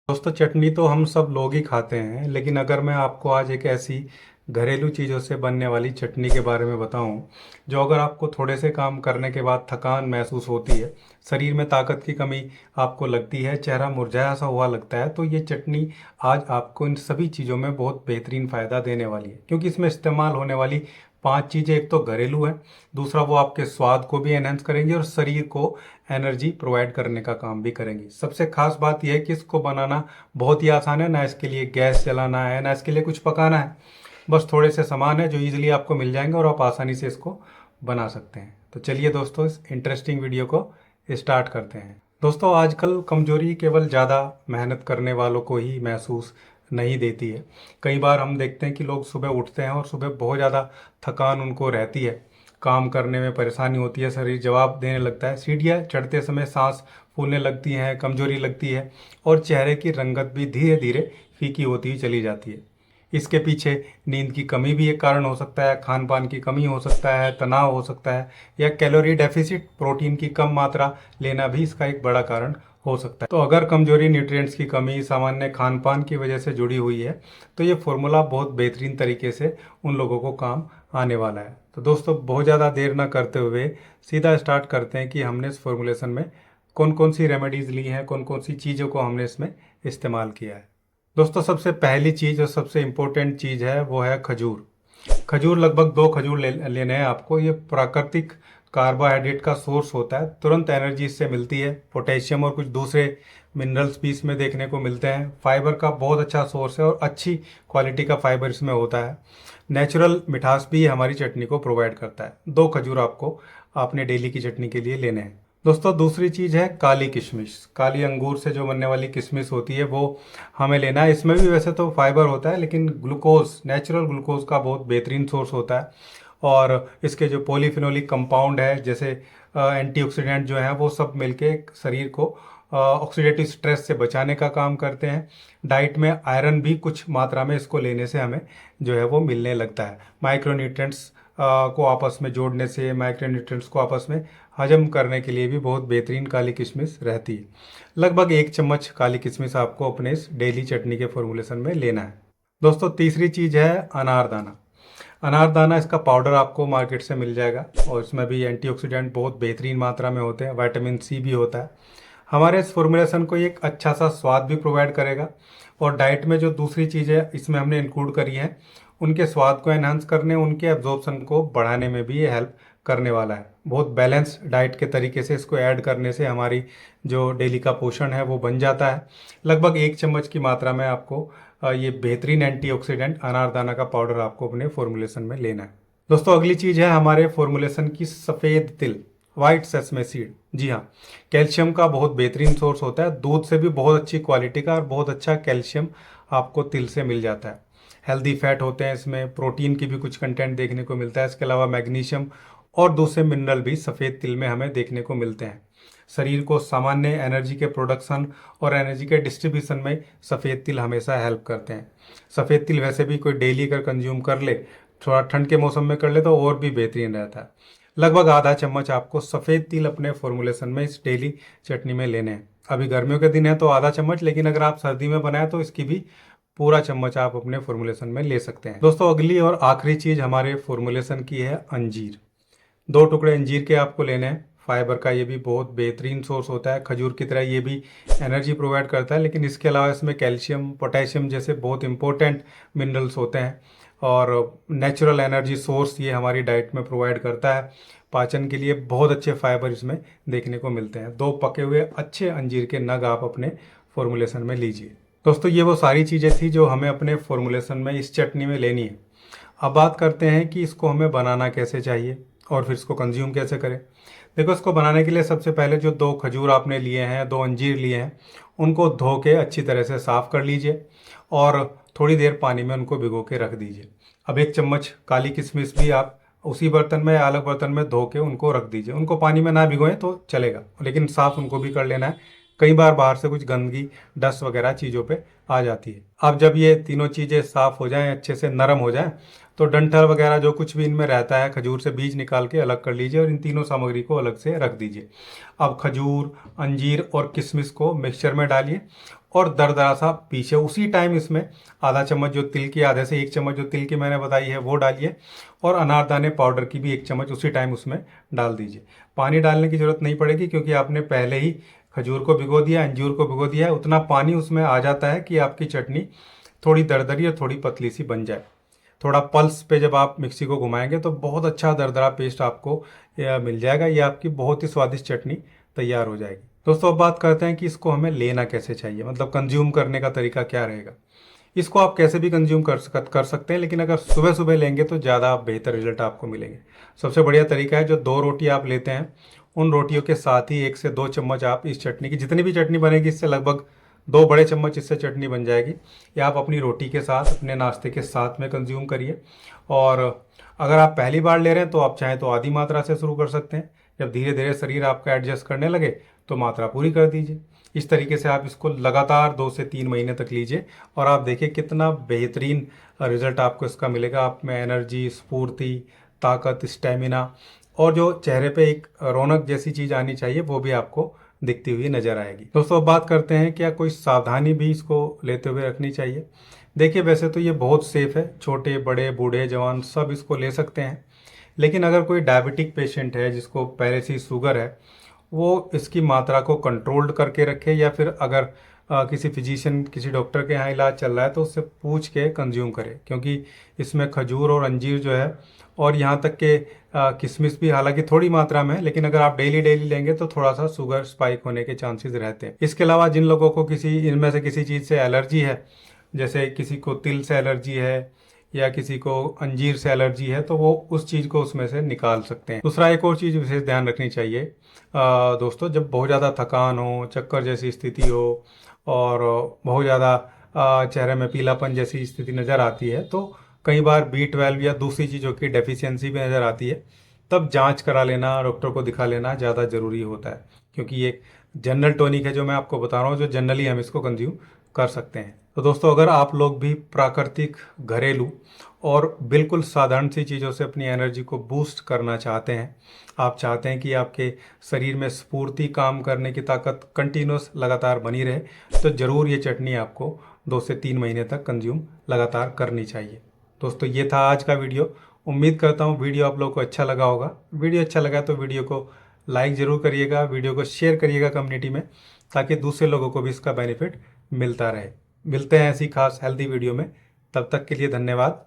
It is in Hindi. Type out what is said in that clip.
दोस्तों, चटनी तो हम सब लोग ही खाते हैं, लेकिन अगर मैं आपको आज एक ऐसी घरेलू चीज़ों से बनने वाली चटनी के बारे में बताऊं, जो अगर आपको थोड़े से काम करने के बाद थकान महसूस होती है, शरीर में ताकत की कमी आपको लगती है, चेहरा मुरझाया सा हुआ लगता है, तो ये चटनी आज आपको इन सभी चीज़ों में बहुत बेहतरीन फ़ायदा देने वाली है। क्योंकि इसमें इस्तेमाल होने वाली पांच चीज़ें, एक तो घरेलू है, दूसरा वो आपके स्वाद को भी एनहेंस करेंगी और शरीर को एनर्जी प्रोवाइड करने का काम भी करेंगी। सबसे खास बात यह है कि इसको बनाना बहुत ही आसान है। ना इसके लिए गैस जलाना है, ना इसके लिए कुछ पकाना है। बस थोड़े से सामान है जो इजीली आपको मिल जाएंगे और आप आसानी से इसको बना सकते हैं। तो चलिए दोस्तों, इस इंटरेस्टिंग वीडियो को स्टार्ट करते हैं। दोस्तों, आजकल कमजोरी केवल ज़्यादा मेहनत करने वालों को ही महसूस नहीं देती है। कई बार हम देखते हैं कि लोग सुबह उठते हैं और सुबह बहुत ज़्यादा थकान उनको रहती है, काम करने में परेशानी होती है, शरीर जवाब देने लगता है, सीढ़ियाँ चढ़ते समय सांस फूलने लगती हैं, कमजोरी लगती है और चेहरे की रंगत भी धीरे धीरे फीकी होती ही चली जाती है। इसके पीछे नींद की कमी भी एक कारण हो सकता है, खान पान की कमी हो सकता है, तनाव हो सकता है, या कैलोरी डेफिसिट, प्रोटीन की कम मात्रा लेना भी इसका एक बड़ा कारण हो सकता है। तो अगर कमजोरी, न्यूट्रिएंट्स की कमी, सामान्य खान पान की वजह से जुड़ी हुई है, तो ये फॉर्मूला बहुत बेहतरीन तरीके से उन लोगों को काम आने वाला है। तो दोस्तों, बहुत ज़्यादा देर ना करते हुए सीधा स्टार्ट करते हैं कि हमने इस फॉर्मुलेशन में कौन कौन सी रेमेडीज़ ली हैं, कौन कौन सी चीज़ों को हमने इसमें इस्तेमाल किया है। दोस्तों, सबसे पहली चीज़ और सबसे इम्पोर्टेंट चीज़ है वो है खजूर। खजूर लगभग 2 खजूर लेने हैं आपको। ये प्राकृतिक कार्बोहाइड्रेट का सोर्स होता है, तुरंत एनर्जी इससे मिलती है। पोटेशियम और कुछ दूसरे मिनरल्स भी इसमें देखने को मिलते हैं। फाइबर का बहुत अच्छा सोर्स है और अच्छी क्वालिटी का फाइबर इसमें होता है। नेचुरल मिठास भी हमारी चटनी को प्रोवाइड करता है। 2 खजूर आपको अपने डेली की चटनी के लिए लेने हैं। दोस्तों, दूसरी चीज़ है काली किशमिश। काली अंगूर से जो बनने वाली किशमिश होती है वो हमें लेना है। इसमें भी वैसे तो फाइबर होता है, लेकिन ग्लूकोज, नेचुरल ग्लूकोज का बहुत बेहतरीन सोर्स होता है। और इसके जो पॉलीफिनोलिक कंपाउंड है, जैसे एंटीऑक्सीडेंट जो हैं, वो सब मिलके शरीर को ऑक्सीडेटिव स्ट्रेस से बचाने का काम करते हैं। डाइट में आयरन भी कुछ मात्रा में इसको लेने से हमें जो है वो मिलने लगता है। माइक्रोन्यूट्रिएंट्स को आपस में जोड़ने से, माइक्रोन्यूट्रिएंट्स को आपस में हजम करने के लिए भी बहुत बेहतरीन काली किशमिश रहती है। लगभग 1 चम्मच काली किशमिश आपको अपने इस डेली चटनी के फॉर्मुलेशन में लेना है। दोस्तों, तीसरी चीज़ है अनारदाना। अनारदाना, इसका पाउडर आपको मार्केट से मिल जाएगा और इसमें भी एंटीऑक्सीडेंट बहुत बेहतरीन मात्रा में होते हैं, विटामिन सी भी होता है। हमारे इस फॉर्मुलेशन को एक अच्छा सा स्वाद भी प्रोवाइड करेगा। और डाइट में जो दूसरी चीज़ें इसमें हमने इंक्लूड करी हैं, उनके स्वाद को एनहांस करने, उनके एब्जॉर्प्शन को बढ़ाने में भी ये हेल्प करने वाला है। बहुत बैलेंस डाइट के तरीके से इसको ऐड करने से हमारी जो डेली का पोषण है वो बन जाता है। लगभग 1 चम्मच की मात्रा में आपको ये बेहतरीन एंटीऑक्सीडेंट अनारदाना का पाउडर आपको अपने फॉर्मुलेशन में लेना है। दोस्तों, अगली चीज़ है हमारे फॉर्मुलेशन की सफ़ेद तिल, वाइट सेसमे सीड। जी हाँ, कैल्शियम का बहुत बेहतरीन सोर्स होता है। दूध से भी बहुत अच्छी क्वालिटी का और बहुत अच्छा कैल्शियम आपको तिल से मिल जाता है। हेल्दी फैट होते हैं इसमें, प्रोटीन की भी कुछ कंटेंट देखने को मिलता है। इसके अलावा मैग्नीशियम और दूसरे मिनरल भी सफ़ेद तिल में हमें देखने को मिलते हैं। शरीर को सामान्य एनर्जी के प्रोडक्शन और एनर्जी के डिस्ट्रीब्यूशन में सफ़ेद तिल हमेशा हेल्प करते हैं। सफ़ेद तिल वैसे भी कोई डेली अगर कंज्यूम कर ले, थोड़ा ठंड के मौसम में कर ले, तो और भी बेहतरीन रहता है। लगभग आधा चम्मच आपको सफ़ेद तिल अपने फॉर्मुलेशन में इस डेली चटनी में लेने हैं। अभी गर्मियों के दिन है तो आधा चम्मच, लेकिन अगर आप सर्दी में बनाए तो इसकी भी पूरा चम्मच आप अपने फॉर्मुलेशन में ले सकते हैं। दोस्तों, अगली और आखिरी चीज़ हमारे फॉर्मुलेशन की है अंजीर। 2 टुकड़े अंजीर के आपको लेने हैं। फाइबर का ये भी बहुत बेहतरीन सोर्स होता है। खजूर की तरह ये भी एनर्जी प्रोवाइड करता है, लेकिन इसके अलावा इसमें कैल्शियम, पोटेशियम जैसे बहुत इंपॉर्टेंट मिनरल्स होते हैं और नेचुरल एनर्जी सोर्स ये हमारी डाइट में प्रोवाइड करता है। पाचन के लिए बहुत अच्छे फाइबर इसमें देखने को मिलते हैं। 2 पके हुए अच्छे अंजीर के नग आप अपने फॉर्मुलेशन में लीजिए। दोस्तों, ये वो सारी चीज़ें थी जो हमें अपने फॉर्मुलेशन में इस चटनी में लेनी है। अब बात करते हैं कि इसको हमें बनाना कैसे चाहिए और फिर इसको कंज्यूम कैसे करें। देखो, इसको बनाने के लिए सबसे पहले जो 2 खजूर आपने लिए हैं, 2 अंजीर लिए हैं, उनको धो के अच्छी तरह से साफ़ कर लीजिए और थोड़ी देर पानी में उनको भिगो के रख दीजिए। अब 1 चम्मच काली किशमिश भी आप उसी बर्तन में अलग बर्तन में धो के उनको रख दीजिए। उनको पानी में ना भिगोएं तो चलेगा, लेकिन साफ़ उनको भी कर लेना है। कई बार बाहर से कुछ गंदगी, डस्ट वगैरह चीज़ों पे आ जाती है। अब जब ये तीनों चीज़ें साफ़ हो जाएं, अच्छे से नरम हो जाएं, तो डंठल वगैरह जो कुछ भी इनमें रहता है, खजूर से बीज निकाल के अलग कर लीजिए और इन तीनों सामग्री को अलग से रख दीजिए। अब खजूर, अंजीर और किशमिश को मिक्सचर में डालिए और दरदरा सा पीछे उसी टाइम इसमें आधा चम्मच जो तिल की, आधे से 1 चम्मच जो तिल की मैंने बताई है वो डालिए और अनारदाने पाउडर की भी 1 चम्मच उसी टाइम उसमें डाल दीजिए। पानी डालने की ज़रूरत नहीं पड़ेगी क्योंकि आपने पहले ही खजूर को भिगो दिया, अंजीर को भिगो दिया है। उतना पानी उसमें आ जाता है कि आपकी चटनी थोड़ी दरदरी और थोड़ी पतली सी बन जाए। थोड़ा पल्स पे जब आप मिक्सी को घुमाएंगे तो बहुत अच्छा दरदरा पेस्ट आपको मिल जाएगा। ये आपकी बहुत ही स्वादिष्ट चटनी तैयार हो जाएगी। दोस्तों अब बात करते हैं कि इसको हमें लेना कैसे चाहिए, मतलब कंज्यूम करने का तरीका क्या रहेगा। इसको आप कैसे भी कंज्यूम कर सकते हैं, लेकिन अगर सुबह सुबह लेंगे तो ज़्यादा बेहतर रिजल्ट आपको मिलेंगे। सबसे बढ़िया तरीका है, जो 2 रोटी आप लेते हैं उन रोटियों के साथ ही 1 से 2 चम्मच आप इस चटनी की, जितनी भी चटनी बनेगी इससे लगभग 2 बड़े चम्मच इससे चटनी बन जाएगी। या आप अपनी रोटी के साथ, अपने नाश्ते के साथ में कंज्यूम करिए। और अगर आप पहली बार ले रहे हैं तो आप चाहें तो आधी मात्रा से शुरू कर सकते हैं। जब धीरे धीरे शरीर आपका एडजस्ट करने लगे तो मात्रा पूरी कर दीजिए। इस तरीके से आप इसको लगातार 2 से 3 महीने तक लीजिए और आप देखिए कितना बेहतरीन रिजल्ट आपको इसका मिलेगा। आप में एनर्जी, स्फूर्ति, ताकत, स्टेमिना और जो चेहरे पे एक रौनक जैसी चीज़ आनी चाहिए वो भी आपको दिखती हुई नजर आएगी। दोस्तों अब बात करते हैं क्या कोई सावधानी भी इसको लेते हुए रखनी चाहिए। देखिए वैसे तो ये बहुत सेफ है, छोटे बड़े बूढ़े जवान सब इसको ले सकते हैं। लेकिन अगर कोई डायबिटिक पेशेंट है जिसको पहले से ही शुगर है, वो इसकी मात्रा को कंट्रोल्ड करके रखे, या फिर अगर किसी फिजिशियन, किसी डॉक्टर के यहाँ इलाज चल रहा है तो उससे पूछ के कंज्यूम करें। क्योंकि इसमें खजूर और अंजीर जो है, और यहाँ तक के किशमिश भी हालांकि थोड़ी मात्रा में है, लेकिन अगर आप डेली डेली लेंगे तो थोड़ा सा शुगर स्पाइक होने के चांसेस रहते हैं। इसके अलावा जिन लोगों को किसी इनमें से किसी चीज़ से एलर्जी है, जैसे किसी को तिल से एलर्जी है या किसी को अंजीर से एलर्जी है, तो वो उस चीज़ को उसमें से निकाल सकते हैं। दूसरा एक और चीज़ विशेष ध्यान रखनी चाहिए दोस्तों, जब बहुत ज़्यादा थकान हो, चक्कर जैसी स्थिति हो और बहुत ज़्यादा चेहरे में पीलापन जैसी स्थिति नज़र आती है, तो कई बार B12 या दूसरी चीज़ों की डेफिशिएंसी भी नज़र आती है, तब जांच करा लेना, डॉक्टर को दिखा लेना ज़्यादा ज़रूरी होता है। क्योंकि ये जनरल टॉनिक है जो मैं आपको बता रहा हूँ, जो जनरली हम इसको कंज्यूम कर सकते हैं। तो दोस्तों अगर आप लोग भी प्राकृतिक, घरेलू और बिल्कुल साधारण सी चीज़ों से अपनी एनर्जी को बूस्ट करना चाहते हैं, आप चाहते हैं कि आपके शरीर में स्फूर्ति, काम करने की ताकत कंटिन्यूस लगातार बनी रहे, तो ज़रूर ये चटनी आपको 2 से 3 महीने तक कंज्यूम लगातार करनी चाहिए। दोस्तों ये था आज का वीडियो। उम्मीद करता हूँ वीडियो आप लोगों को अच्छा लगा होगा। वीडियो अच्छा लगा तो वीडियो को लाइक ज़रूर करिएगा, वीडियो को शेयर करिएगा कम्युनिटी में, ताकि दूसरे लोगों को भी इसका बेनिफिट मिलता रहे। मिलते हैं ऐसी खास हेल्दी वीडियो में, तब तक के लिए धन्यवाद।